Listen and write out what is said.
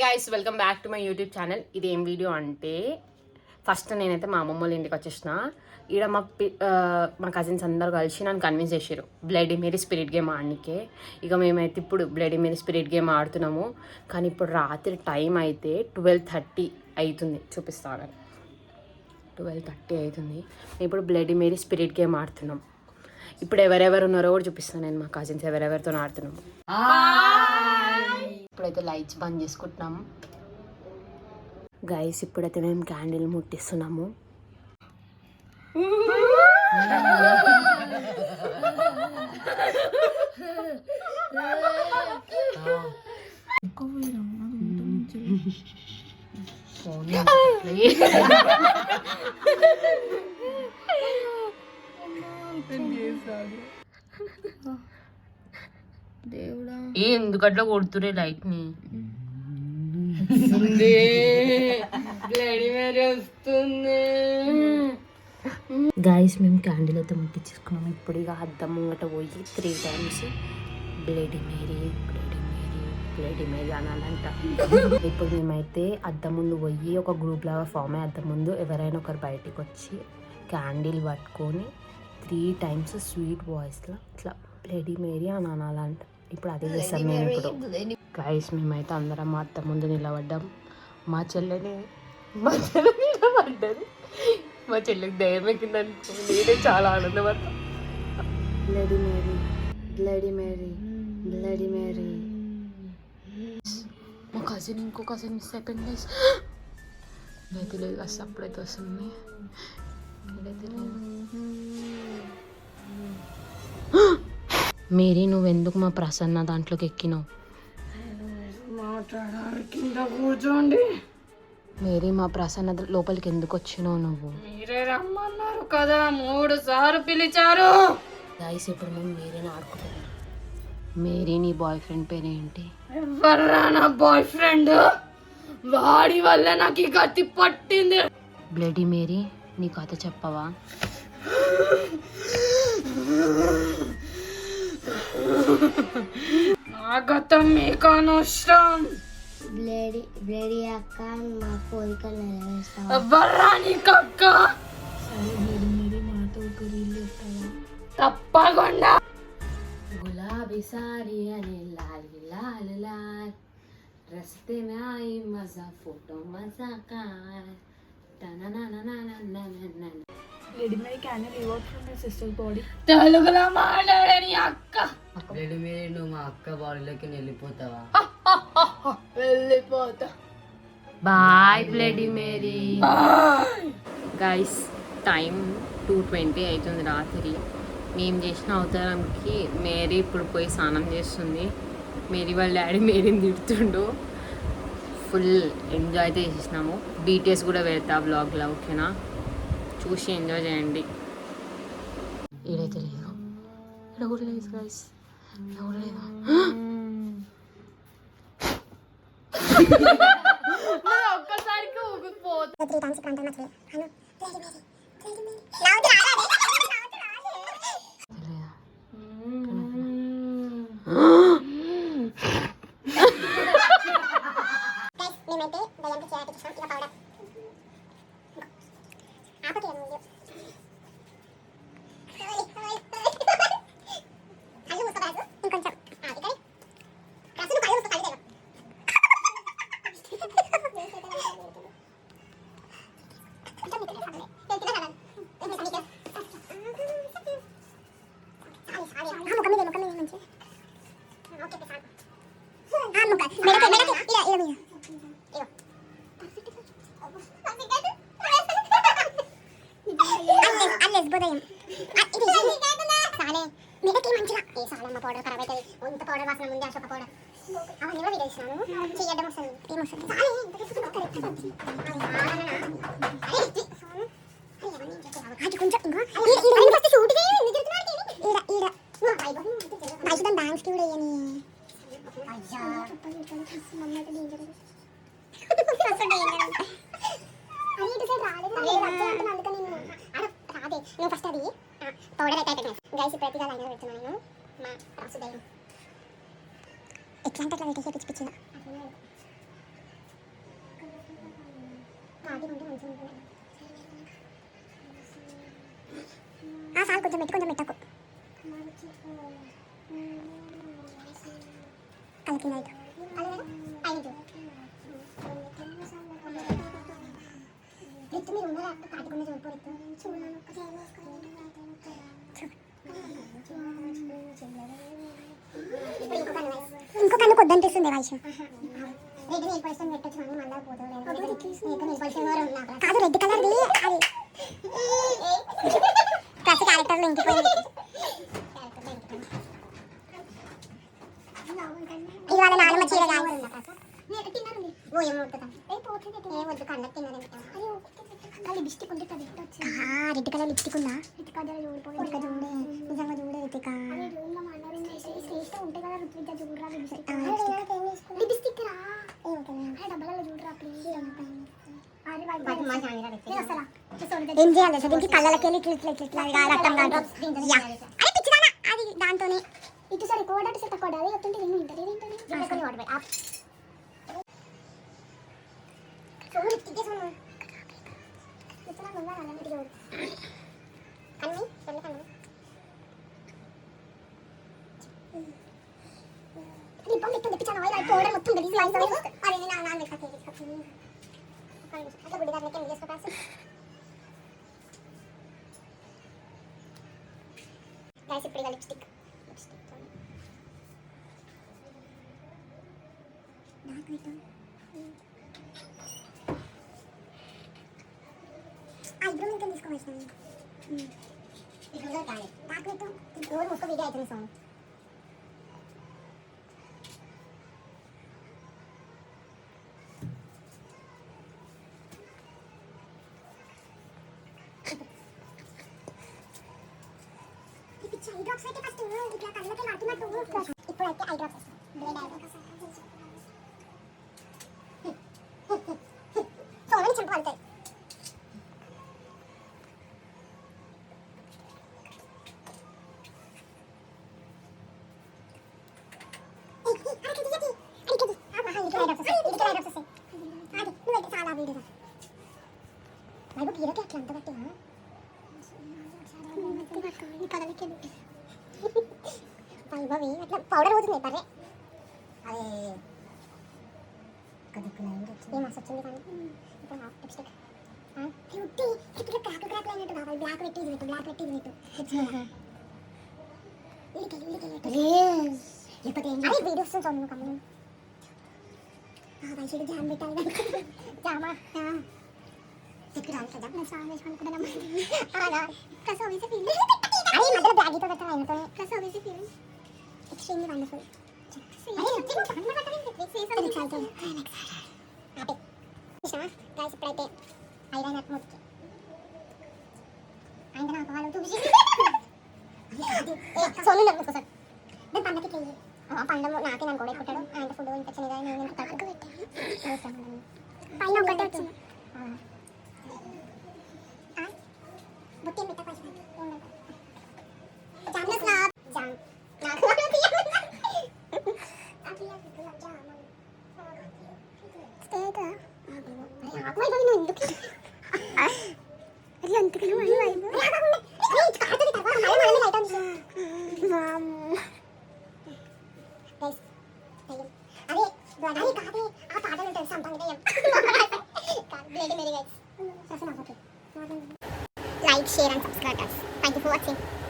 Guys welcome back to my YouTube channel. ఇది ఏం video అంటే ఫస్ట్ నేనైతే మా అమ్మమ్మ వాళ్ళ ఇంటికి వచ్చేసిన. ఈడ మా కజిన్స్ అందరు కలిసి నన్ను కన్విన్స్ చేసారు బ్లడీ మేరీ స్పిరిట్ గేమ్ ఆడనికే. ఇక మేమైతే ఇప్పుడు బ్లడీ మేరీ స్పిరిట్ గేమ్ ఆడుతున్నాము. కానీ ఇప్పుడు రాత్రి టైం అయితే 12:30 అవుతుంది. చూపిస్తాను, 12:30 అవుతుంది. ఇప్పుడు బ్లడీ మేరీ స్పిరిట్ గేమ్ ఆడుతున్నాం. ఇప్పుడు ఎవరెవరు ఉన్నారో కూడా చూపిస్తాను నేను. మా కజిన్స్ ఎవరెవరితో ఆడుతున్నాము. ఇప్పుడైతే లైట్స్ బంద్ చేసుకుంటున్నాము గైస్. ఇప్పుడైతే మేము క్యాండిల్ ముట్టిస్తున్నాము. దేవుడా ఎందుకట్లా కొడుతురే లైట్ ని? గైస్ మేము క్యాండిల్ అయితే ముట్టించుకున్నాం. ఇప్పుడు ఇక అద్దం ముంగట పోయి 3 times bloody Mary bloody Mary bloody Mary అనాలంట. ఇప్పుడు మేమైతే అద్దం ముందు పోయి ఒక గ్రూప్ లాగా ఫామ్ అయ్యి అద్దం ముందు ఎవరైనా ఒకరు బయటికి వచ్చి క్యాండిల్ పట్టుకొని 3 times స్వీట్ వాయిస్లో ఇట్లా బ్లడీ మేరీ అని అనాలంట. ఇప్పుడు అదే చేస్తాం మేము. ఇప్పుడు గైస్ మేమైతే అందరం మా అత్త ముందు నిలబడ్డాం. మా చెల్లెని నిలబడ్డది. మా చెల్లెకి ధైర్యం ఎక్కింది అనుకో. నేనే చాలా ఆనందపడతా. Bloody Mary bloody Mary bloody Mary. మా కజిన్ ఇంకో కజిన్ మిస్ అయిపోయింది. అయితే లేదు అసలు అప్పుడైతే వస్తుంది. మేరీ నువ్వెందుకు మా ప్రసన్న దాంట్లోకి ఎక్కినావు? కూర్చోండి. మేరీ మా ప్రసన్న లోపలికి ఎందుకు వచ్చినావు నువ్వు? మీరే రమ్మన్నారు కదా, 3 సార్లు పిలిచారు. గైస్ ఇప్పుడు మేము మేరీని ఆడుకుంటున్నాం. మేరీ నీ బాయ్ ఫ్రెండ్ పేరేంటి? ఎవర్రా నా బాయ్ ఫ్రెండ్? వాడి వల్ల నాకు ఈ గతి పట్టింది. బ్లడీ మేరీ నీ కథ చెప్పవా? నా గతం మీకు అనవసరం. బ్లడీ అక్క మా కోరికలు నెరవేరుస్తావా? ఎవర్రా నీకు అక్క? తప్పకుండా. గులాబీ సారీ అని లాల్ లాల్ లాల్ రస్తే మే ఆయి మజా ఫోటో మజా కార్ bloody Mary can you leave out from your sister's body? తెలుగులో మాట్లాడని అక్క. బ్లడీ మేరీ నువ్వు మా అక్క బాడీలోకి వెళ్ళిపోతావా? వెళ్ళిపోతా. Bye bloody Mary. Guys time 2:20 అవుతుంది రాత్రి. మేము చేసిన అవతారానికి మేరీ ఇప్పుడు పోయి స్నానం చేస్తుంది. మేరీ వాళ్ళ డాడీ మేరీని తిడుతుండు. ఫుల్ ఎంజాయ్ అయితే చేసేసినాము. BTS కూడా పెడతా బ్లాగ్లో, ఓకేనా? చూసి ఎంజాయ్ చేయండి. ఈడైతే లేదు, ఇక్కడ కూడా లేదు గైస్, ఇక్కడ కూడా లేదు. ఒక్కసారికి ఊగిపోతా. పౌడర్ ఖరాబ్ అవుతుంది. ఇంత పౌడర్ వాసన ముందే అశోక పౌడర్ అవన్నీ కూడా విడేసినాను. చేయడం వస్తుంది, ఏమొస్తుంది? కొంచెం బ్యాంక్స్కి కూడా వేయని. నువ్వు ఫస్ట్ అది పౌడర్ అయితే అయిపోయింది గైస్. ప్రతిగా లైన్ పెడుతున్నాను నేను. మా రాసు దయ్యం ఎట్లా అంటే అట్లా పెట్టేసి పిచ్చి పిచ్చిగా సార్ కొంచెం పెట్టకు కలికింది అయితే రిత్తు మీరు ఉన్నారా కాటుకున్న చూడిపోరు ఇంకో కన్ను కొద్దనిపిస్తుంది వైషు రెడ్ నెయిల్ పాలిష్ పెట్టొచ్చు మమ్మీ మళ్ళీ పోతుంది కాదు రెడ్ కలర్ది అది ప్రతి క్యారెక్టర్లో ఇంకిపోయింది ఇవాళ నాన్నమ్మ చీర వద్దు కళ్ళకి తిన్నది రెడ్ కలర్ లిప్స్టిక్ ఉందా చూడే నిజంగా చూడే రితిక ఏం చేయాలి సార్ దీనికి కళ్ళకి వెళ్ళి అరే పిచ్చిదానా అది దాంతోనే ఇటు సరే కోడటి సెట్ కోడాలి చెప్తుంటే ఏమి ఉంటుంది లిప్స్టిక్ ఐబ్రో ఇంకా తీసుకోవచ్చు రోజు ముక్క వీడియో అవుతుంది సాంగ్ ఐ డ్రాప్స్ అయితే ఫస్ట్ ఇట్లా కళ్ళకి మాటినట్టు ఇప్పుడైతే ఐ డ్రాప్స్ సోనని చంపాలి వైభవి అట్లా పౌడర్ అవుతుంది పర్రే అది ఏం మస్తు వచ్చింది కానీ ఇప్పుడు హాఫ్ లిప్స్టిక్ ఇప్పుడు క్రాక్ క్రాక్ అయినట్టు కావాలి బ్లాక్ పెట్టి ఇది పెట్టు బ్లాక్ పెట్టి ఇది పెట్టు అరే వీడియోస్ చూడండి కమ్మ వైషుడు జామ్ పెట్టాలి జామా చెప్పి రాలి కదా నేను సాంగ్ వేసుకుని ప్లస్ ఆబ్వియస్లీ ఫీలింగ్ అరే మధ్యలో బ్యాగీతో పెట్టాలి ఆయనతో plus obviously feeling extremely wonderful ఇప్పుడైతే ఐలైనర్ ముట్టుకి ఆయన నాకు వాళ్ళు చూసి సోను నన్ను సార్ నేను పండగకి చెయ్యి పండుగ నాకే నన్ను కూడా ఎక్కుంటాడు ఆయన ఫుడ్ ఇన్ఫెక్షన్ ఇదా నేను పైన ఒకటే వచ్చింది బుట్టి పెట్ట కొంచెం jam like, share and subscribe us. Thank you for watching.